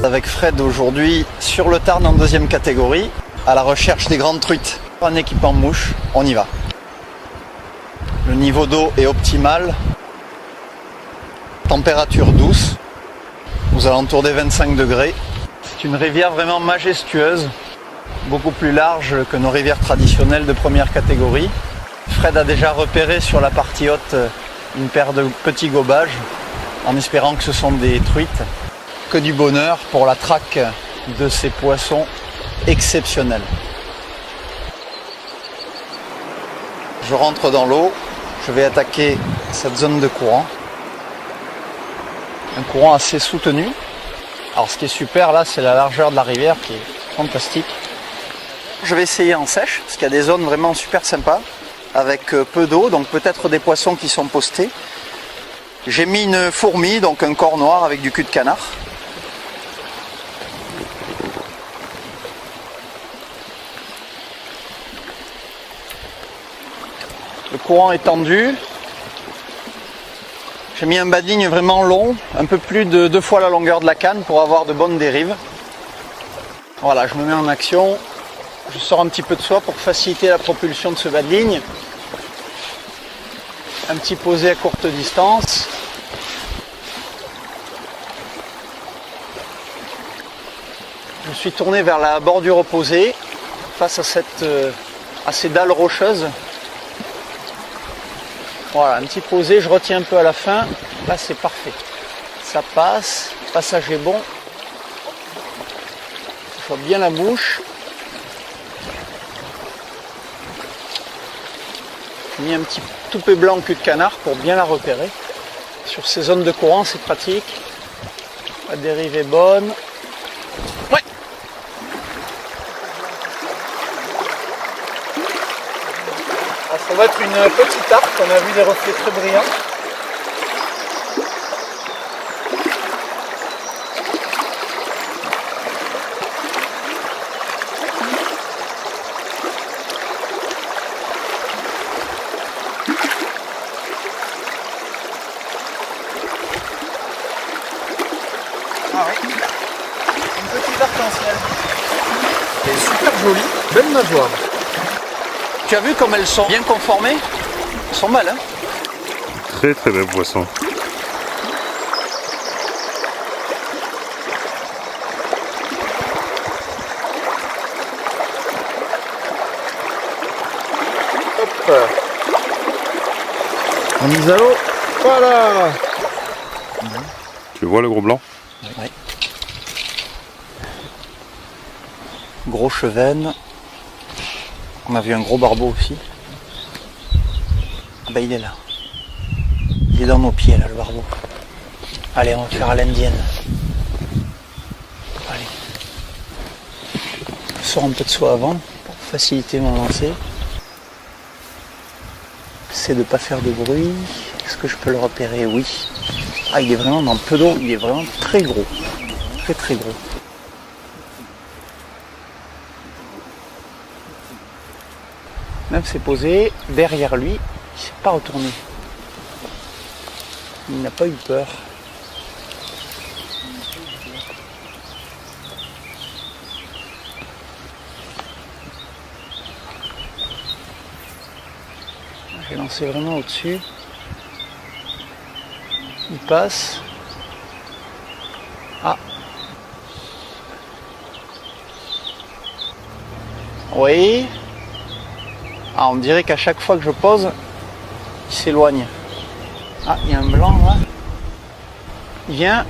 Avec Fred aujourd'hui sur le Tarn en 2e catégorie, à la recherche des grandes truites. Un équipement mouche, on y va. Le niveau d'eau est optimal. Température douce, aux alentours des 25 degrés. C'est une rivière vraiment majestueuse, beaucoup plus large que nos rivières traditionnelles de première catégorie. Fred a déjà repéré sur la partie haute une paire de petits gobages, en espérant que ce sont des truites. Que du bonheur pour la traque de ces poissons exceptionnels. Je rentre dans l'eau, je vais attaquer cette zone de courant. Un courant assez soutenu. Alors ce qui est super là, c'est la largeur de la rivière qui est fantastique. Je vais essayer en sèche, parce qu'il y a des zones vraiment super sympas, avec peu d'eau, donc peut-être des poissons qui sont postés. J'ai mis une fourmi, donc un corps noir avec du cul de canard. Le courant est tendu. J'ai mis un bas de ligne vraiment long, un peu plus de 2 fois la longueur de la canne pour avoir de bonnes dérives. Voilà, je me mets en action. Je sors un petit peu de soie pour faciliter la propulsion de ce bas de ligne. Un petit posé à courte distance. Je suis tourné vers la bordure opposée, face à ces dalles rocheuses. Voilà, un petit posé, je retiens un peu à la fin. Là, c'est parfait. Ça passe, le passage est bon. Je vois bien la bouche. J'ai mis un petit toupet blanc cul de canard pour bien la repérer. Sur ces zones de courant, c'est pratique. La dérive est bonne. Ouais. Alors, ça va être une petite arc, on a vu des reflets très brillants. Ah oui, une petite arc-en-ciel. Elle est super jolie, belle nageoire. Tu as vu comme elles sont bien conformées? Elles sont belles, hein? Très très bel poisson. Hop. En mise à l'eau, voilà. Tu vois le gros blanc? Ouais. Gros chevenne. On a vu un gros barbeau aussi. Ah bah il est là. Il est dans nos pieds là, le barbeau. Allez, on va faire à l'indienne. Allez. Je sors un peu de soie avant pour faciliter mon lancer. J'essaie de ne pas faire de bruit. Est-ce que je peux le repérer? Oui. Ah, il est vraiment dans peu d'eau, il est vraiment très gros. Très très gros. Même s'est posé derrière lui, il ne s'est pas retourné. Il n'a pas eu peur. J'ai lancé vraiment au-dessus. Il passe. Ah. Oui. Ah, on dirait qu'à chaque fois que je pose, il s'éloigne. Ah, il y a un blanc là. Il vient.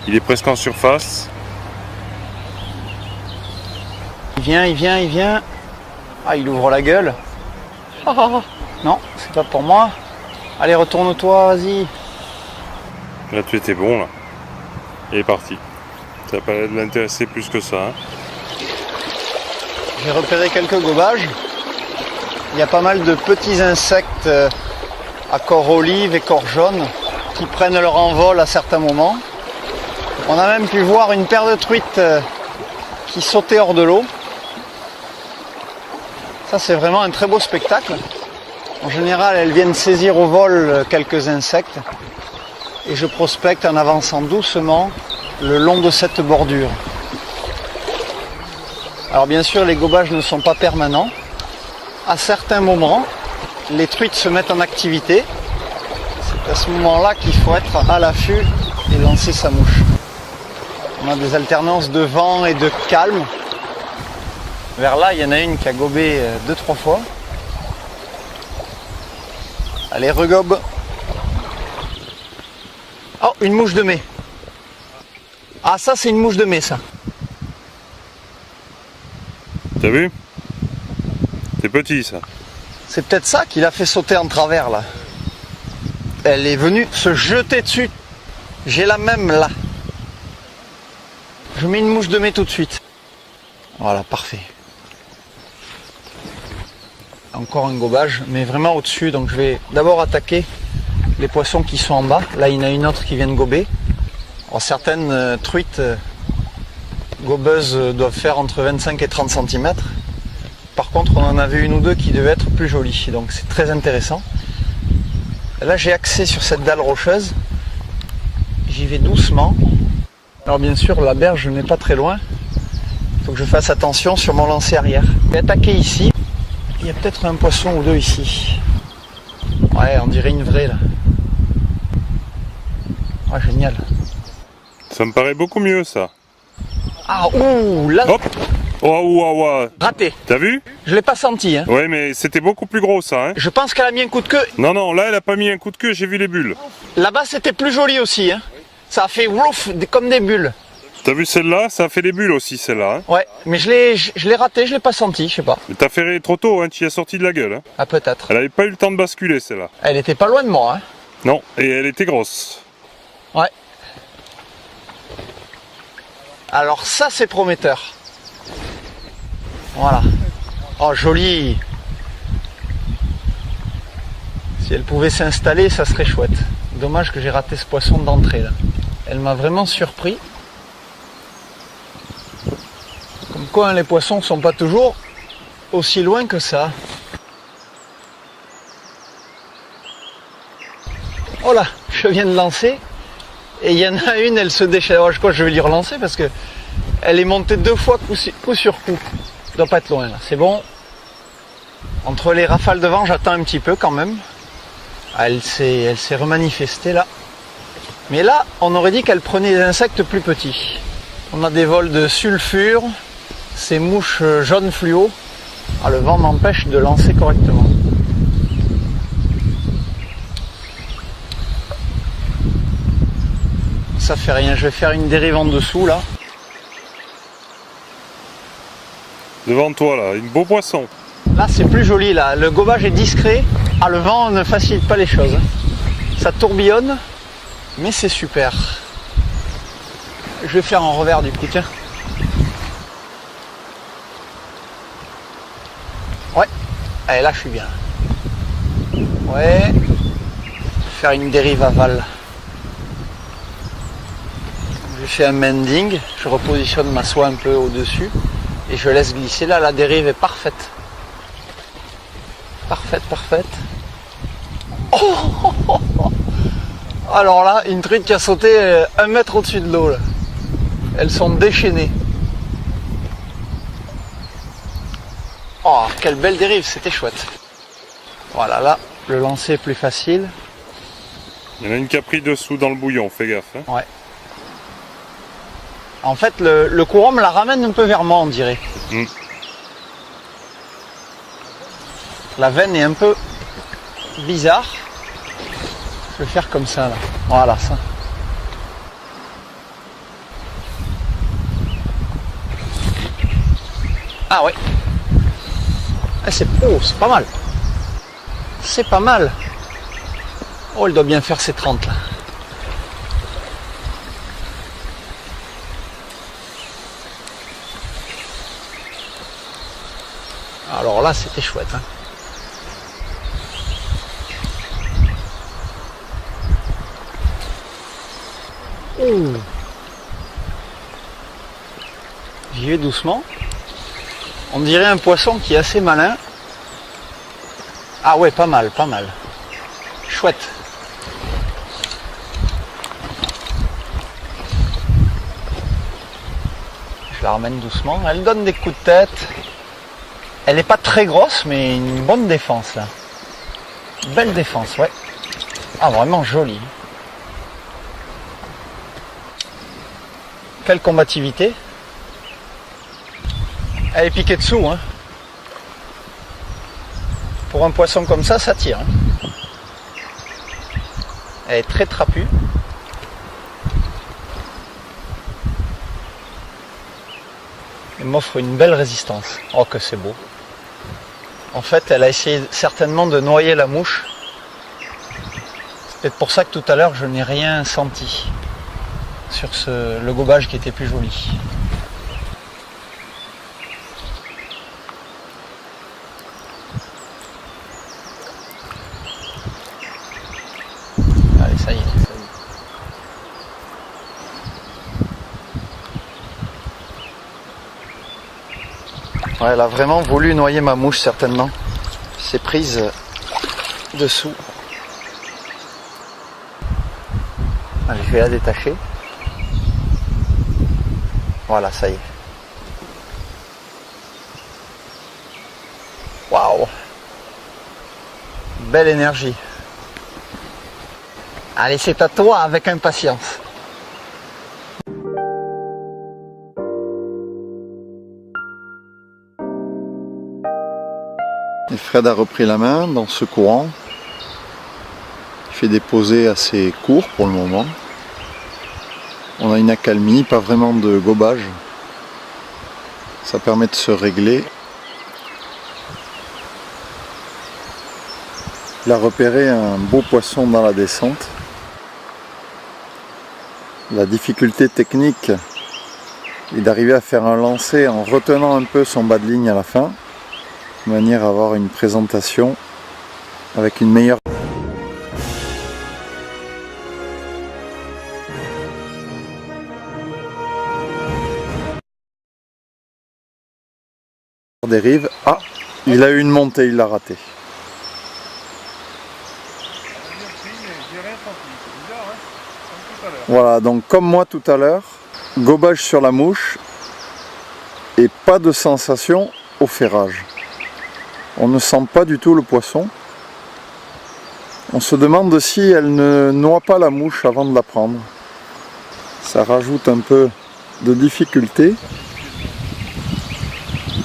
Il est presque en surface. Il vient, il vient, il vient. Ah, il ouvre la gueule. Non, c'est pas pour moi. Allez, retourne-toi, vas-y. Là, tu étais bon, là. Il est parti. Ça n'a pas l'air de l'intéresser plus que ça. Hein. J'ai repéré quelques gobages. Il y a pas mal de petits insectes à corps olive et corps jaune qui prennent leur envol à certains moments. On a même pu voir une paire de truites qui sautaient hors de l'eau. Ça, c'est vraiment un très beau spectacle. En général, elles viennent saisir au vol quelques insectes. Et je prospecte en avançant doucement le long de cette bordure. Alors bien sûr, les gobages ne sont pas permanents. À certains moments, les truites se mettent en activité. C'est à ce moment-là qu'il faut être à l'affût et lancer sa mouche. On a des alternances de vent et de calme. Vers là, il y en a une qui a gobé 2-3 fois. Allez, regobe. Oh, une mouche de mai. Ah, ça, c'est une mouche de mai, ça. T'as vu? C'est petit, ça. C'est peut-être ça qui l'a fait sauter en travers, là. Elle est venue se jeter dessus. J'ai la même, là. Je mets une mouche de mai tout de suite. Voilà, parfait. Encore un gobage, mais vraiment au-dessus. Donc je vais d'abord attaquer les poissons qui sont en bas. Là, il y en a une autre qui vient de gober. Alors, certaines truites gobeuses doivent faire entre 25 et 30 cm. Par contre, on en avait une ou deux qui devaient être plus jolies. Donc c'est très intéressant. Là, j'ai axé sur cette dalle rocheuse. J'y vais doucement. Alors bien sûr, la berge n'est pas très loin. Il faut que je fasse attention sur mon lancer arrière. Je vais attaquer ici. Il y a peut-être un poisson ou deux ici. Ouais, on dirait une vraie là. Ouais, génial. Ça me paraît beaucoup mieux, ça. Ah, ouh, là. Hop. Oh. Raté. T'as vu? Je l'ai pas senti, hein. Ouais, mais c'était beaucoup plus gros, ça, hein. Je pense qu'elle a mis un coup de queue. Non, là, elle a pas mis un coup de queue, j'ai vu les bulles. Là-bas, c'était plus joli aussi, hein. Ça a fait ouf, comme des bulles. T'as vu celle-là? Ça a fait des bulles aussi, celle-là, hein. Ouais, mais je l'ai raté, je l'ai pas senti, je sais pas. Mais t'as ferré trop tôt, hein, tu y as sorti de la gueule, hein. Ah, peut-être. Elle avait pas eu le temps de basculer, celle-là. Elle était pas loin de moi, hein. Non, et elle était grosse. Ouais. Alors ça, c'est prometteur. Voilà. Oh, joli. Si elle pouvait s'installer, ça serait chouette. Dommage que j'ai raté ce poisson d'entrée, là. Elle m'a vraiment surpris. Comme quoi, hein, les poissons sont pas toujours aussi loin que ça. Oh là, je viens de lancer. Et il y en a une, elle se déchaîne. Oh, je crois que je vais lui relancer parce que elle est montée 2 fois coup sur coup. Elle doit pas être loin là, c'est bon. Entre les rafales de vent, j'attends un petit peu quand même. Ah, elle s'est remanifestée là. Mais là, on aurait dit qu'elle prenait des insectes plus petits. On a des vols de sulfure, ces mouches jaunes fluo. Ah, le vent m'empêche de lancer correctement. Ça fait rien, je vais faire une dérive en dessous là. Devant toi, là, un beau poisson. Là, c'est plus joli là, le gobage est discret. Ah, le vent ne facilite pas les choses. Ça tourbillonne, mais c'est super. Je vais faire un revers du coup, tiens. Ouais, allez, là je suis bien. Ouais, faire une dérive aval. Je fais un mending, je repositionne ma soie un peu au-dessus et je laisse glisser. Là, la dérive est parfaite. Parfaite. Oh, alors là, une truite qui a sauté 1 mètre au-dessus de l'eau. Elles sont déchaînées. Oh, quelle belle dérive, c'était chouette. Voilà, là, le lancer est plus facile. Il y en a une qui a pris dessous dans le bouillon, fais gaffe. Hein. Ouais. En fait, le courant me la ramène un peu vers moi, on dirait. La veine est un peu bizarre. Je vais faire comme ça, là. Voilà, ça. Ah ouais. Ah, c'est pas mal. C'est pas mal. Oh, elle doit bien faire ses 30, là. Alors là, c'était chouette. Hein. Ouh. J'y vais doucement. On dirait un poisson qui est assez malin. Ah ouais, pas mal. Chouette. Je la ramène doucement. Elle donne des coups de tête. Elle n'est pas très grosse, mais une bonne défense là. Belle défense, ouais. Ah, vraiment jolie. Quelle combativité. Elle est piquée dessous, hein. Pour un poisson comme ça tire. Hein. Elle est très trapue. Elle m'offre une belle résistance. Oh, que c'est beau. En fait, elle a essayé certainement de noyer la mouche. C'est peut-être pour ça que tout à l'heure, je n'ai rien senti sur le gobage qui était plus joli. Allez, ça y est. Ouais, elle a vraiment voulu noyer ma mouche, certainement. C'est prise dessous. Allez, je vais la détacher. Voilà, ça y est. Waouh! Belle énergie. Allez, c'est à toi avec impatience. Et Fred a repris la main dans ce courant. Il fait des posées assez courts pour le moment. On a une accalmie, pas vraiment de gobage. Ça permet de se régler. Il a repéré un beau poisson dans la descente. La difficulté technique est d'arriver à faire un lancer en retenant un peu son bas de ligne à la fin, de manière à avoir une présentation avec une meilleure dérive. Ah, il a eu une montée, il l'a raté. Voilà, donc comme moi tout à l'heure, gobage sur la mouche et pas de sensation au ferrage. On ne sent pas du tout le poisson. On se demande si elle ne noie pas la mouche avant de la prendre. Ça rajoute un peu de difficulté.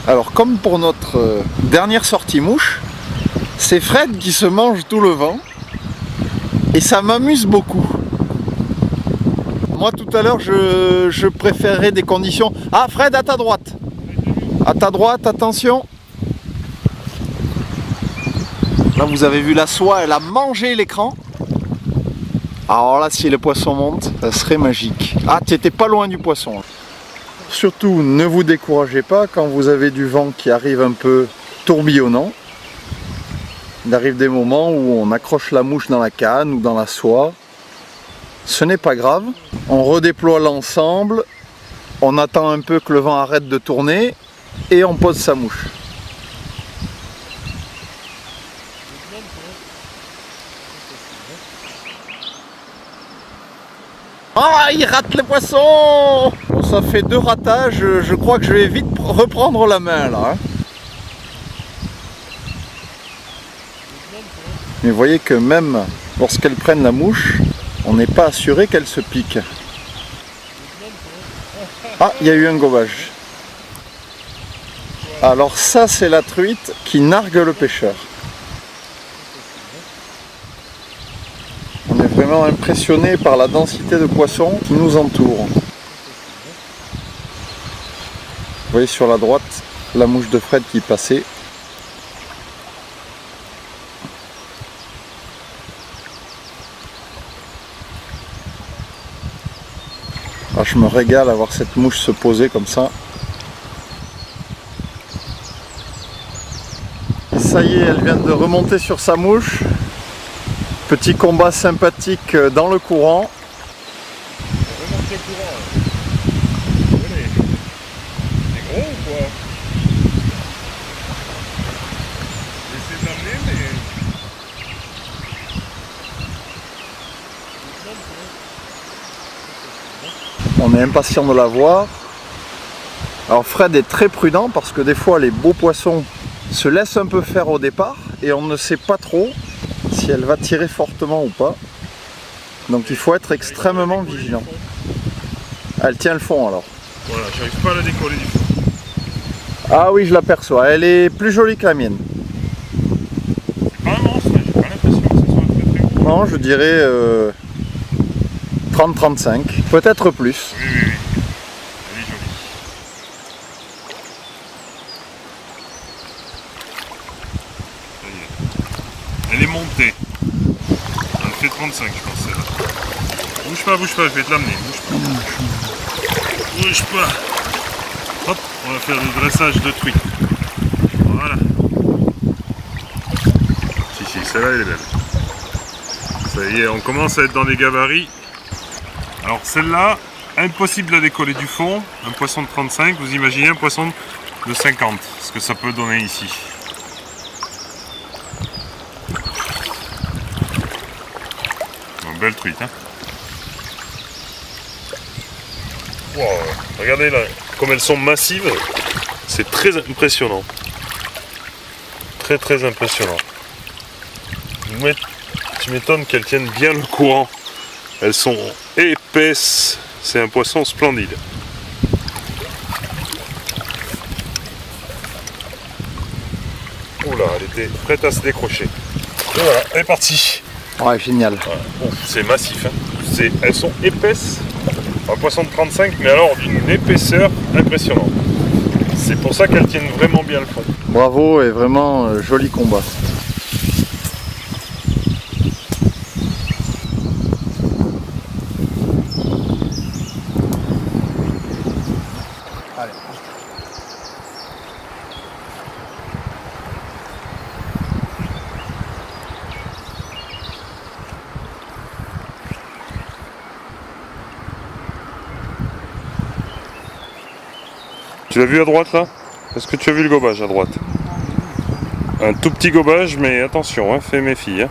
Alors comme pour notre dernière sortie mouche, c'est Fred qui se mange tout le vent. Et ça m'amuse beaucoup. Moi tout à l'heure je préférerais des conditions... Ah Fred, à ta droite. À ta droite, attention. Là vous avez vu la soie, elle a mangé l'écran. Alors là si le poisson monte, ça serait magique. Ah, tu étais pas loin du poisson. Surtout ne vous découragez pas quand vous avez du vent qui arrive un peu tourbillonnant. Il arrive des moments où on accroche la mouche dans la canne ou dans la soie. Ce n'est pas grave. On redéploie l'ensemble, on attend un peu que le vent arrête de tourner et on pose sa mouche. Ah, il rate le poisson! Bon, ça fait 2 ratages, je crois que je vais vite reprendre la main là. Hein. Mais vous voyez que même lorsqu'elles prennent la mouche, on n'est pas assuré qu'elles se piquent. Ah, il y a eu un gobage. Alors ça c'est la truite qui nargue le pêcheur. On est vraiment impressionné par la densité de poissons qui nous entoure. Vous voyez sur la droite la mouche de Fred qui passait. Ah, je me régale à voir cette mouche se poser comme ça. Et ça y est, elle vient de remonter sur sa mouche. Petit combat sympathique dans le courant. Remonter le courant. Allez. C'est gros ou quoi? J'essaie d'amener mais... On est impatient de la voir. Alors Fred est très prudent parce que des fois les beaux poissons se laissent un peu faire au départ et on ne sait pas trop si elle va tirer fortement ou pas. Donc il faut être extrêmement vigilant. Elle tient le fond alors. Voilà, j'arrive pas à la décoller du fond. Ah oui, je l'aperçois. Elle est plus jolie que la mienne. C'est pas un monstre, j'ai pas l'impression que ce soit très très gros. Non, je dirais 30-35, peut-être plus. Oui, oui, oui. Elle est jolie. Ça y est. Elle est montée. Elle fait 35, je pense, celle-là. Bouge pas, je vais te l'amener. Bouge pas. Hop, on va faire le dressage de truite. Voilà. Si, celle-là, elle est belle. Ça y est, on commence à être dans des gabarits. Alors celle-là, impossible de la décoller du fond. Un poisson de 35, vous imaginez un poisson de 50, ce que ça peut donner ici. Une belle truite, hein. Wow, regardez là, comme elles sont massives, c'est très impressionnant. Très très impressionnant. Tu m'étonnes qu'elles tiennent bien le courant. Elles sont épaisses, c'est un poisson splendide. Oula, elle était prête à se décrocher. Et voilà, elle est partie. Ouais, génial. Voilà. C'est massif, hein. Elles sont épaisses. Un poisson de 35, mais alors d'une épaisseur impressionnante. C'est pour ça qu'elles tiennent vraiment bien le fond. Bravo et vraiment joli combat. Allez. Tu l'as vu à droite là? Est-ce que tu as vu le gobage à droite? Un tout petit gobage, mais attention, hein, fais méfie. Hein.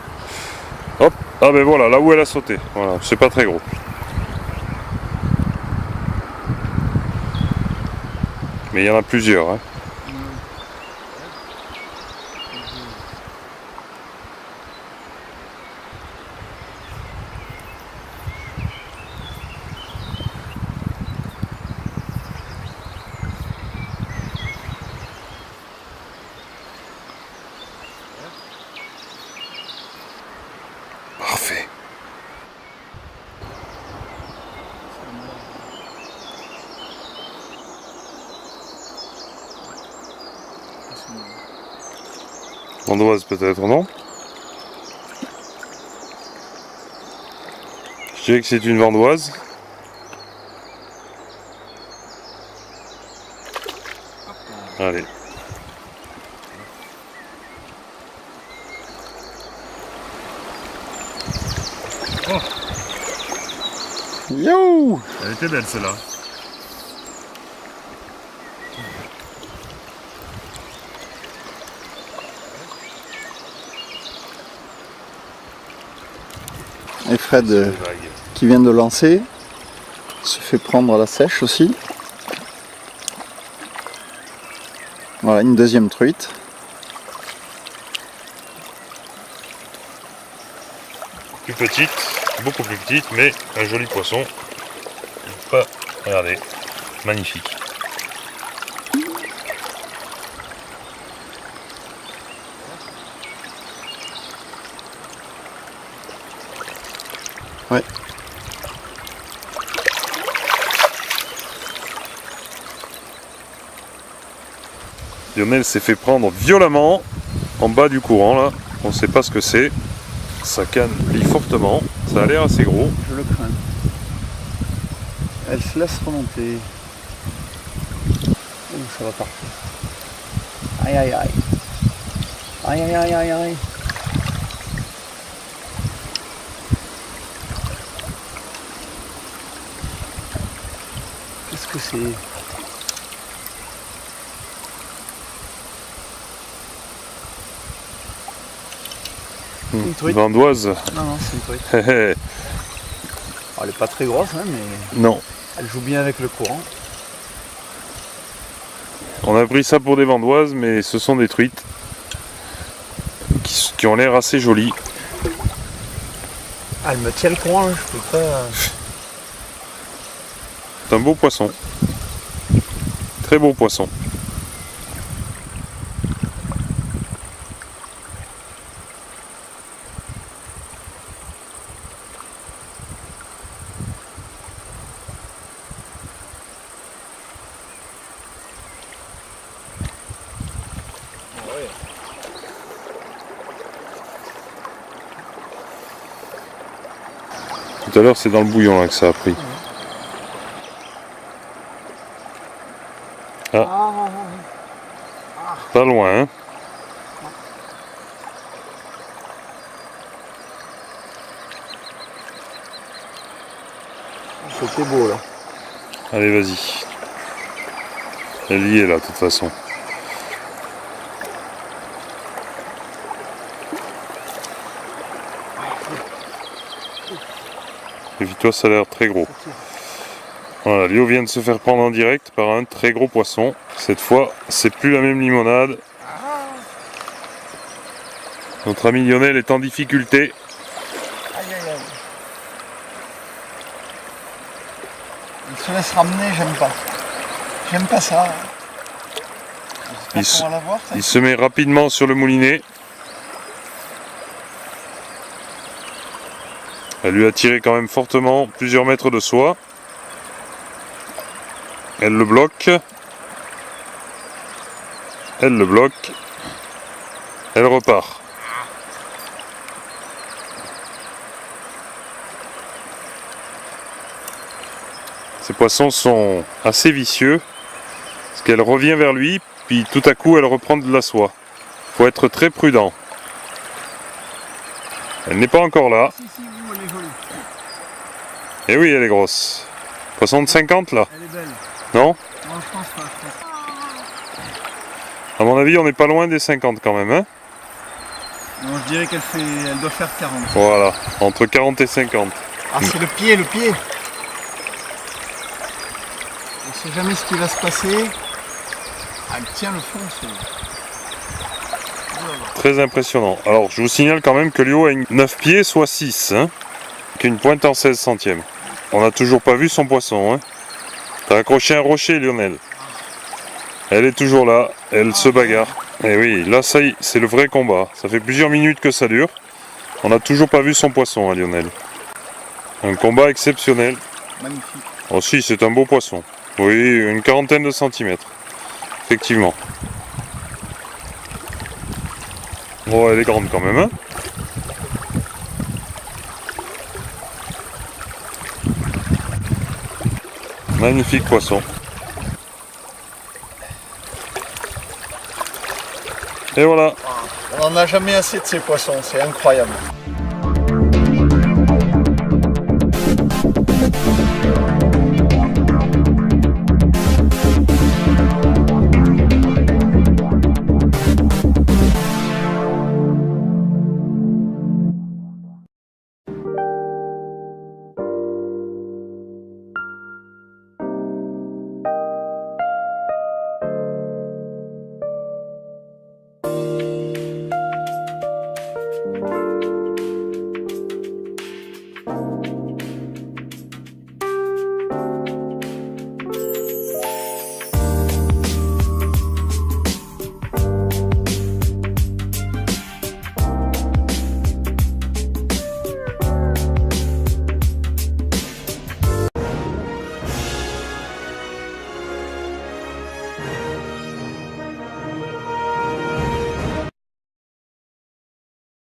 Hop, ah ben voilà, là où elle a sauté. Voilà, c'est pas très gros. Mais il y en a plusieurs. Hein. Parfait. Vandoise peut-être, non? Je dirais que c'est une vandoise. Allez. Oh. Yo! Elle était belle celle-là. Et Fred qui vient de lancer se fait prendre à la sèche aussi. Voilà, une deuxième truite. Plus petite, beaucoup plus petite, mais un joli poisson. Pas, regardez, magnifique. Ouais. Lionel s'est fait prendre violemment en bas du courant là. On ne sait pas ce que c'est. Sa canne plie fortement. Ça a l'air assez gros. Je le crains. Elle se laisse remonter. Oh, ça va partir. Aïe aïe aïe. Aïe aïe aïe aïe aïe. Qu'est-ce que c'est? Une truite. Vandoise. Non, non, c'est une truite. Elle est pas très grosse, hein, mais Non. elle joue bien avec le courant. On a pris ça pour des vandoises, mais ce sont des truites qui ont l'air assez jolies. Ah, elle me tient le coin, je peux pas... C'est un beau poisson. Très beau poisson. Tout à l'heure, c'est dans le bouillon là que ça a pris. Ah. Pas loin, hein. C'était beau là. Allez, vas-y. Elle y est là, de toute façon. Évite-toi, ça a l'air très gros. Voilà, Léo vient de se faire prendre en direct par un très gros poisson. Cette fois, c'est plus la même limonade. Notre ami Lionel est en difficulté. Aïe aïe aïe. Il se laisse ramener, j'aime pas. J'aime pas ça. Il se met rapidement sur le moulinet. Elle lui a tiré quand même fortement plusieurs mètres de soie. Elle le bloque. Elle le bloque. Elle repart. Ces poissons sont assez vicieux. Parce qu'elle revient vers lui, puis tout à coup elle reprend de la soie. Il faut être très prudent. Elle n'est pas encore là. Et oui, elle est grosse. Poisson de 50 là. Elle est belle. Non? Non, je pense pas. À mon avis, on n'est pas loin des 50 quand même, hein? Non, je dirais qu'elle doit faire 40. Voilà, entre 40 et 50. Ah, c'est le pied, le pied. On ne sait jamais ce qui va se passer. Ah, elle tient le fond, c'est... Très impressionnant. Alors, je vous signale quand même que Léo a une 9 pieds, soit 6, hein, qu'une pointe en 16 centièmes. On n'a toujours pas vu son poisson, hein. T'as accroché un rocher, Lionel. Elle est toujours là, elle se bagarre. Et oui, là, ça y est, c'est le vrai combat. Ça fait plusieurs minutes que ça dure. On n'a toujours pas vu son poisson, hein, Lionel. Un combat exceptionnel. Magnifique. Oh si, c'est un beau poisson. Oui, une quarantaine de centimètres. Effectivement. Oh, elle est grande quand même, hein. Magnifique poisson. Et voilà. On n'en a jamais assez de ces poissons, c'est incroyable.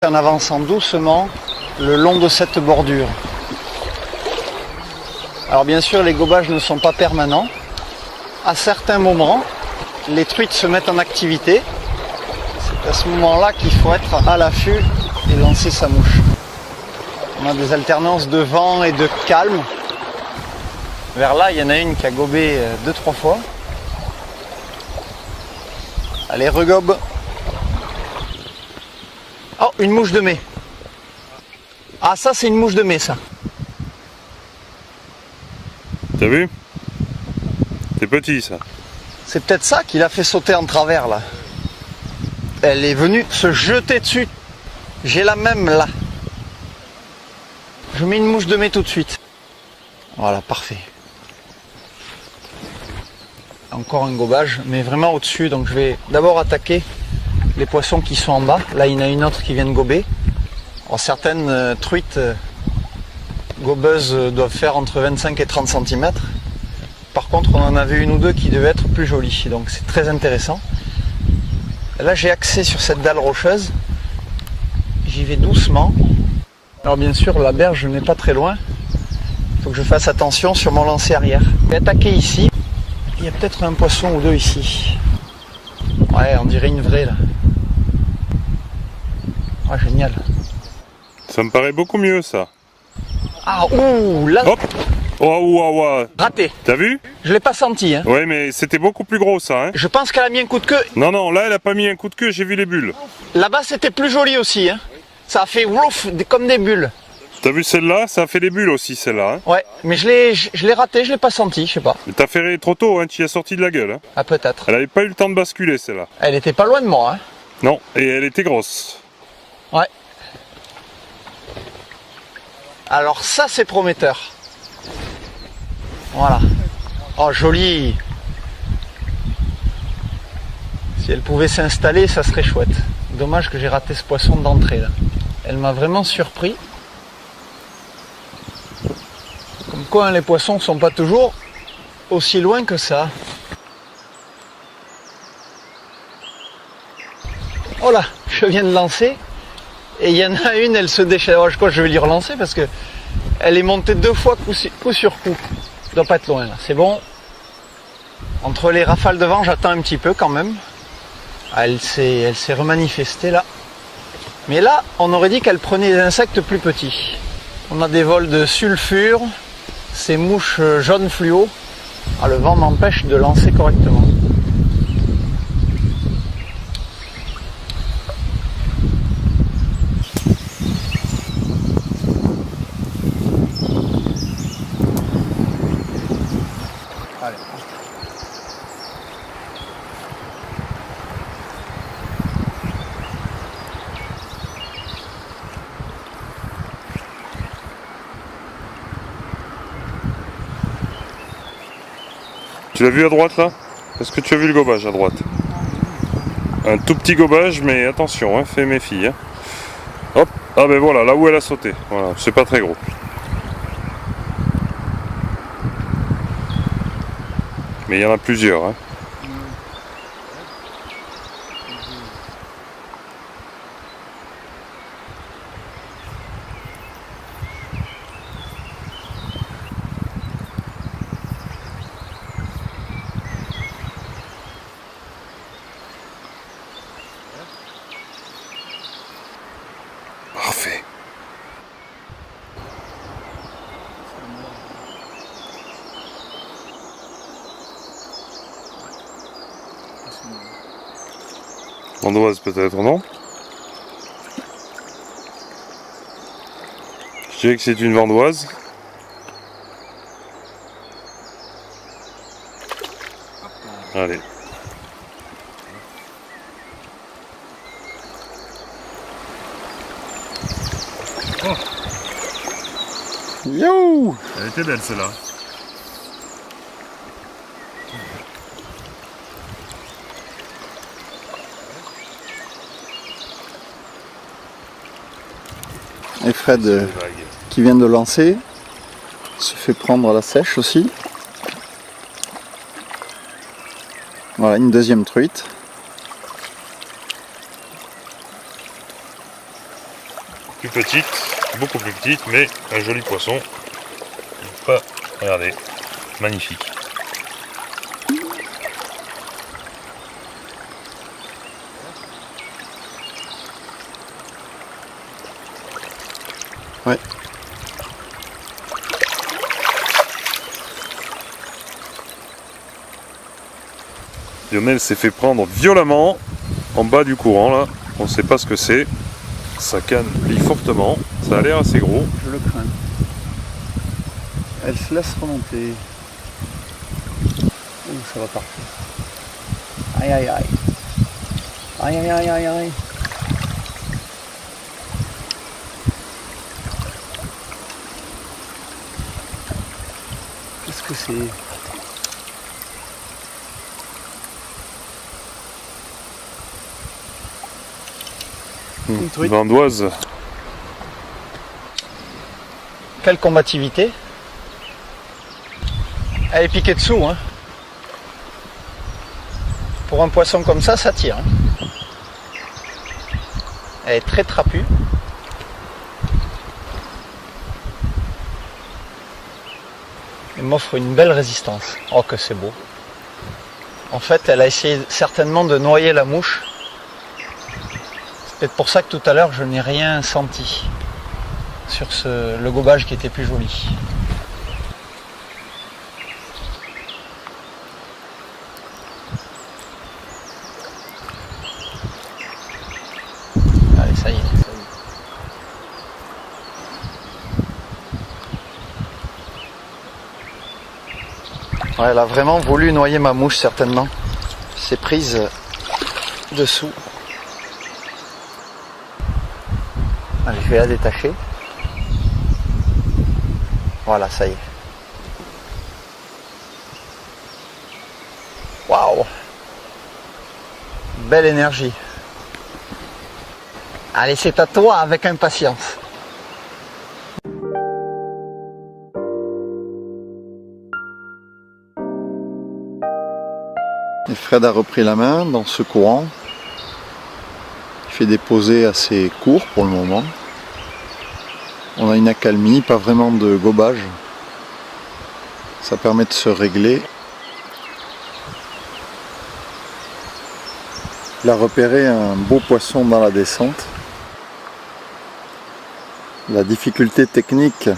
En avançant doucement le long de cette bordure. Alors bien sûr, les gobages ne sont pas permanents. À certains moments, les truites se mettent en activité. C'est à ce moment-là qu'il faut être à l'affût et lancer sa mouche. On a des alternances de vent et de calme. Vers là, il y en a une qui a gobé 2-3 fois. Allez, regobe. Oh, une mouche de mai. Ah, ça, c'est une mouche de mai, ça. T'as vu? C'est petit, ça. C'est peut-être ça qui l'a fait sauter en travers là. Elle est venue se jeter dessus. J'ai la même là. Je mets une mouche de mai tout de suite. Voilà, parfait. Encore un gobage, mais vraiment au-dessus. Donc je vais d'abord attaquer les poissons qui sont en bas. Là, il y en a une autre qui vient de gober. Alors, certaines truites gobeuses doivent faire entre 25 et 30 cm. Par contre, on en avait une ou deux qui devaient être plus jolies. Donc c'est très intéressant. Là, j'ai axé sur cette dalle rocheuse. J'y vais doucement. Alors bien sûr, la berge n'est pas très loin. Il faut que je fasse attention sur mon lancer arrière. Je vais attaquer ici. Il y a peut-être un poisson ou deux ici. Ouais, on dirait une vraie là. Ah, génial. Ça me paraît beaucoup mieux ça. Ah, ouh, là. Hop. Oh. Raté. T'as vu? Je l'ai pas senti. Hein. Ouais, mais c'était beaucoup plus gros ça. Hein. Je pense qu'elle a mis un coup de queue. Non, là elle a pas mis un coup de queue, j'ai vu les bulles. Là-bas, c'était plus joli aussi. Hein. Ça a fait ouf, comme des bulles. T'as vu celle-là? Ça a fait des bulles aussi celle-là. Hein. Ouais, mais je l'ai raté, je l'ai pas senti, je sais pas. Mais t'as ferré trop tôt, hein, tu y as sorti de la gueule. Hein. Ah, peut-être. Elle avait pas eu le temps de basculer celle-là. Elle était pas loin de moi. Hein. Non, et elle était grosse. Ouais. Alors ça, c'est prometteur. Voilà. Oh, joli. Si elle pouvait s'installer, ça serait chouette. Dommage que j'ai raté ce poisson d'entrée là. Elle m'a vraiment surpris. Comme quoi, hein, les poissons sont pas toujours aussi loin que ça. Oh là, je viens de lancer. Et il y en a une, elle se déchire. Je crois que je vais lui relancer parce que elle est montée 2 fois coup sur coup. Ça doit pas être loin là, c'est bon. Entre les rafales de vent, j'attends un petit peu quand même. Ah, elle s'est remanifestée là. Mais là, on aurait dit qu'elle prenait des insectes plus petits. On a des vols de sulfure, ces mouches jaunes fluo. Ah, le vent m'empêche de lancer correctement. Allez. Tu l'as vu à droite là? Est-ce que tu as vu le gobage à droite? Un tout petit gobage, mais attention, hein, fais méfie. Hein. Hop, ah ben voilà, là où elle a sauté. Voilà, c'est pas très gros. Mais il y en a plusieurs. Hein. Parfait. Vandoise peut-être, non? Je dirais que c'est une vandoise. Allez. Oh. Yo! Elle était belle celle-là. Et Fred qui vient de lancer se fait prendre à la sèche aussi. Voilà, une deuxième truite. Plus petite, beaucoup plus petite, mais un joli poisson. Pas, regardez, magnifique. Ouais. Lionel s'est fait prendre violemment en bas du courant là. On ne sait pas ce que c'est. Ça canne fortement. Ça a l'air assez gros. Je le crains. Elle se laisse remonter. Ouh, ça va partir. Aïe aïe aïe. Aïe aïe aïe aïe aïe. Qu'est-ce que c'est? Une truite. Vandoise. Quelle combativité. Elle est piquée dessous, hein. Pour un poisson comme ça tire. Hein. Elle est très trapue. Elle m'offre une belle résistance. Oh que c'est beau. En fait, elle a essayé certainement de noyer la mouche. C'est peut-être pour ça que tout à l'heure, je n'ai rien senti sur le gobage qui était plus joli. Allez, ça y est. Ouais, elle a vraiment voulu noyer ma mouche, certainement. C'est prise dessous. Allez, je vais la détacher. Voilà, ça y est. Waouh! Belle énergie. Allez, c'est à toi avec impatience. Et Fred a repris la main dans ce courant. Il fait des posées assez courts pour le moment. On a une accalmie, pas vraiment de gobage. Ça permet de se régler. Il a repéré un beau poisson dans la descente. La difficulté technique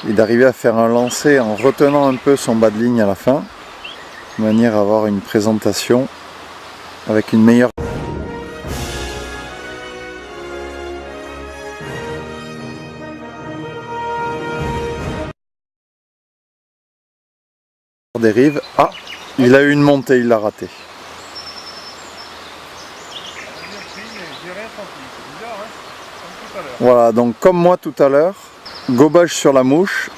est d'arriver à faire un lancer en retenant un peu son bas de ligne à la fin, de manière à avoir une présentation avec une meilleure dérive. Ah, il a eu une montée, il l'a raté. Voilà, donc comme moi tout à l'heure, gobage sur la mouche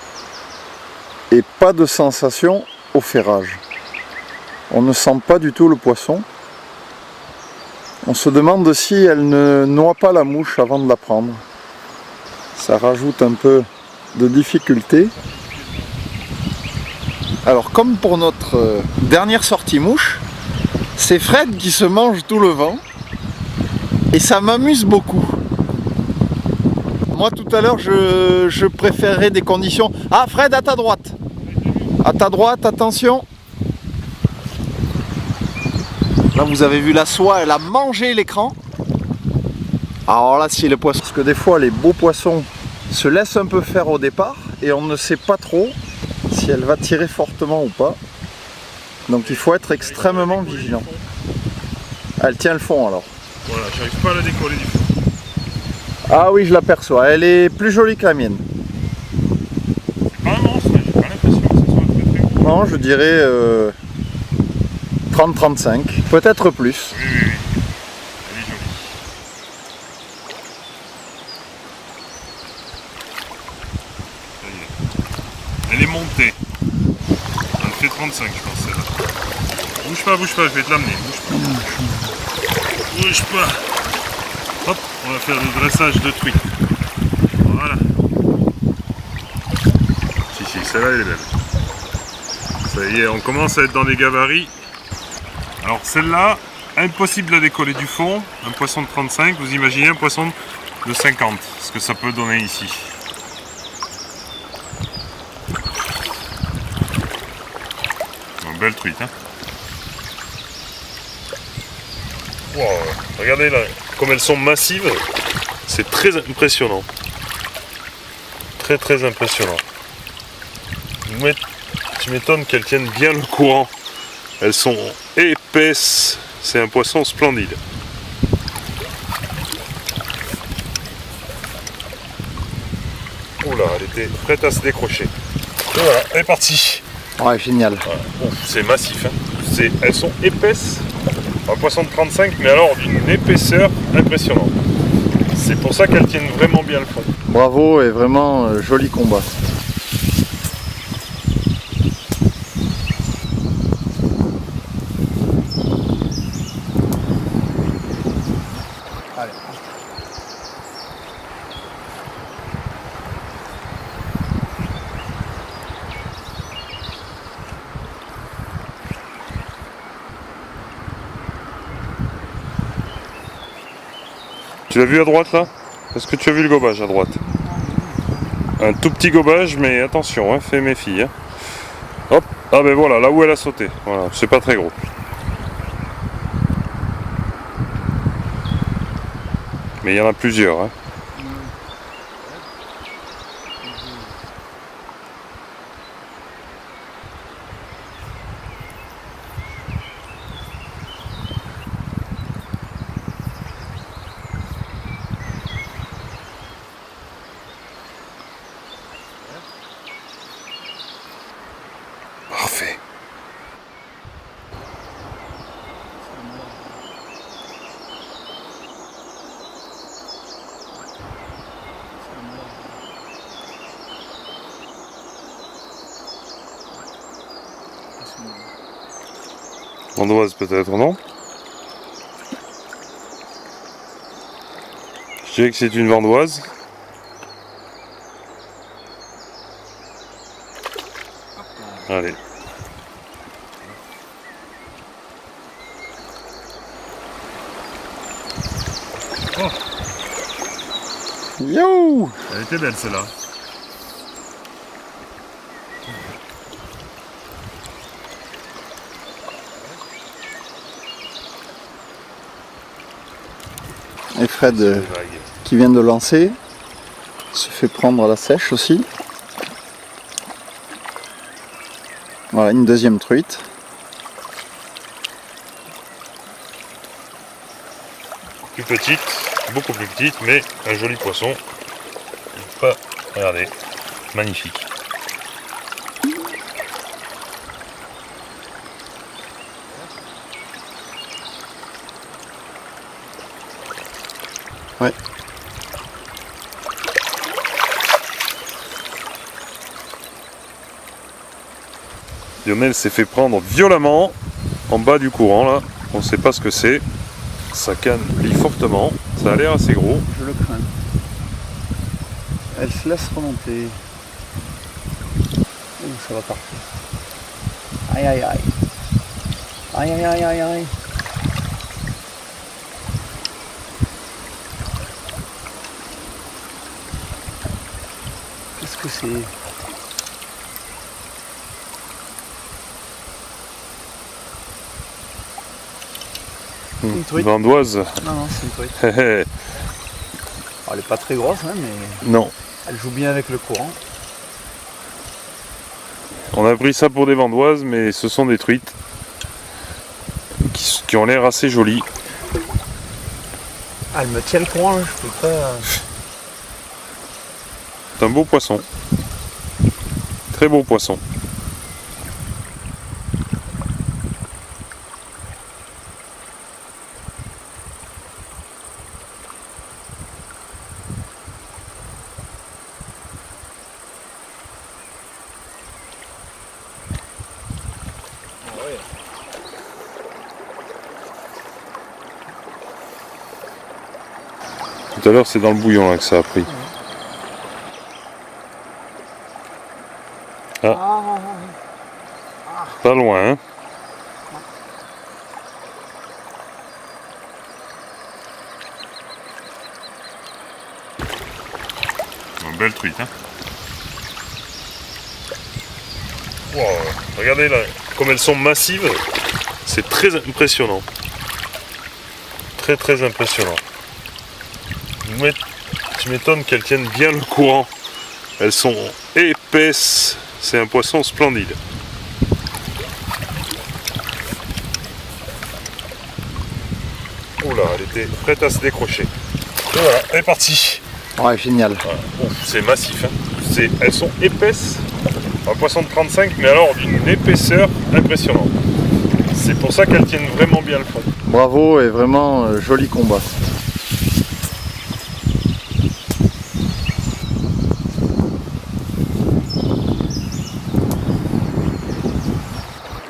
et pas de sensation au ferrage. On ne sent pas du tout le poisson. On se demande si elle ne noie pas la mouche avant de la prendre. Ça rajoute un peu de difficulté. Alors comme pour notre dernière sortie mouche, c'est Fred qui se mange tout le vent et ça m'amuse beaucoup. Moi tout à l'heure je préférerais des conditions... Ah Fred, à ta droite! À ta droite, attention! Là vous avez vu la soie, elle a mangé l'écran. Alors là si le poisson... Parce que des fois les beaux poissons se laissent un peu faire au départ et on ne sait pas trop si elle va tirer fortement ou pas. Donc il faut être extrêmement vigilant. Elle tient le fond alors. Voilà, j'arrive pas à la décoller du fond. Ah oui, je l'aperçois, elle est plus jolie que la mienne. Ah non, j'ai pas l'impression que ce soit très très beau. Non, je dirais 30-35, peut-être plus. Oui, oui, oui. Elle est jolie. Ça y est. Elle est montée. Elle fait 35, je pense, celle-là. Bouge pas, je vais te l'amener. Bouge pas. Hop, on va faire le dressage de truite. Voilà. Si, celle-là elle est belle. Ça y est, on commence à être dans les gabarits. Alors celle-là, impossible à décoller du fond. Un poisson de 35, vous imaginez un poisson de 50, ce que ça peut donner ici. Une belle truite, hein. Wow, regardez là, comme elles sont massives, c'est très impressionnant. Très très impressionnant. Je m'étonne qu'elles tiennent bien le courant. Elles sont épaisses, c'est un poisson splendide. Oula, elle était prête à se décrocher. Et voilà, elle est partie. Ouais, génial. Voilà. Bon, c'est massif, hein. Elles sont épaisses. Un poisson de 35, mais alors d'une épaisseur impressionnante. C'est pour ça qu'elles tiennent vraiment bien le fond. Bravo et vraiment joli combat. Allez. Tu l'as vu à droite là? Est-ce que tu as vu le gobage à droite? Un tout petit gobage, mais attention, hein, fais méfie. Hein. Hop, ah ben voilà, là où elle a sauté. Voilà, c'est pas très gros. Mais il y en a plusieurs. Hein. Parfait. Vandoise peut-être, non? Je dirais que c'est une vandoise. Allez. Oh. Yo! Elle était belle celle-là. Et Fred qui vient de lancer se fait prendre à la sèche aussi. Voilà, une deuxième truite. Plus petite, beaucoup plus petite, mais un joli poisson. Pas, regardez, magnifique. Ouais. Lionel s'est fait prendre violemment en bas du courant là. On ne sait pas ce que c'est. Sa canne plie fortement. Ça a l'air assez gros. Je le crains. Elle se laisse remonter. Ouh, ça va partir. Aïe aïe aïe. Aïe aïe aïe aïe aïe. Qu'est-ce que c'est? Une truite. Vandoise. Non, non, c'est une truite. Alors, elle est pas très grosse, hein, mais Non. elle joue bien avec le courant. On a pris ça pour des vandoises, mais ce sont des truites qui ont l'air assez jolies. Ah, elle me tient le courant, hein, je peux pas. C'est un beau poisson. Très beau poisson. Tout à l'heure, c'est dans le bouillon là, que ça a pris. Ah. Pas loin, hein. Une belle truite, hein. Wow. Regardez là, comme elles sont massives, c'est très impressionnant. Très très impressionnant. Tu m'étonnes qu'elles tiennent bien le courant. Elles sont épaisses. C'est un poisson splendide. Oula, elle était prête à se décrocher. Et voilà, elle est partie. Ouais, génial. Voilà. Bon, c'est massif. Hein. Elles sont épaisses. Un poisson de 35, mais alors d'une épaisseur impressionnante. C'est pour ça qu'elles tiennent vraiment bien le fond. Bravo et vraiment joli combat.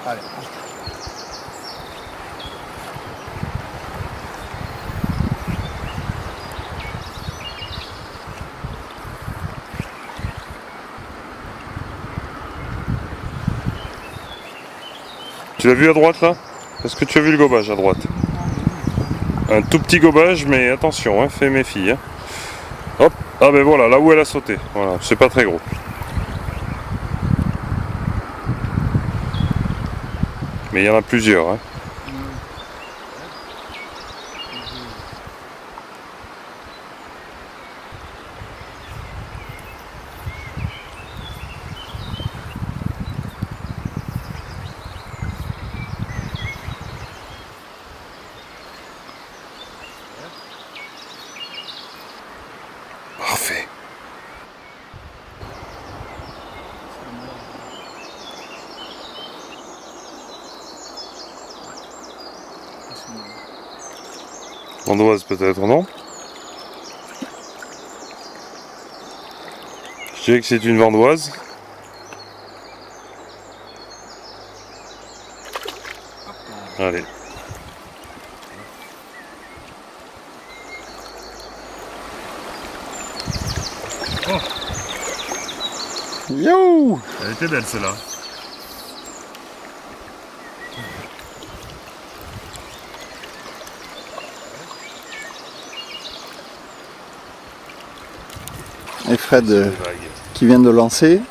Allez. Tu l'as vu à droite là? Est-ce que tu as vu le gobage à droite? Un tout petit gobage, mais attention, hein, fais méfie. Hein. Hop, ah ben voilà, là où elle a sauté. Voilà, c'est pas très gros. Mais il y en a plusieurs. Hein. Parfait. Vandoise peut-être, non? Je dirais que c'est une vandoise. Allez. Oh. Yo! Elle était belle celle-là. Et Fred qui vient de lancer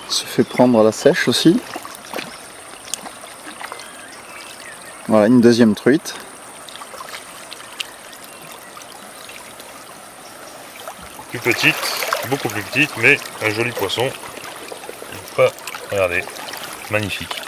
se fait prendre à la sèche aussi. Voilà, une deuxième truite. Plus petite, beaucoup plus petite, mais un joli poisson. Regardez, magnifique.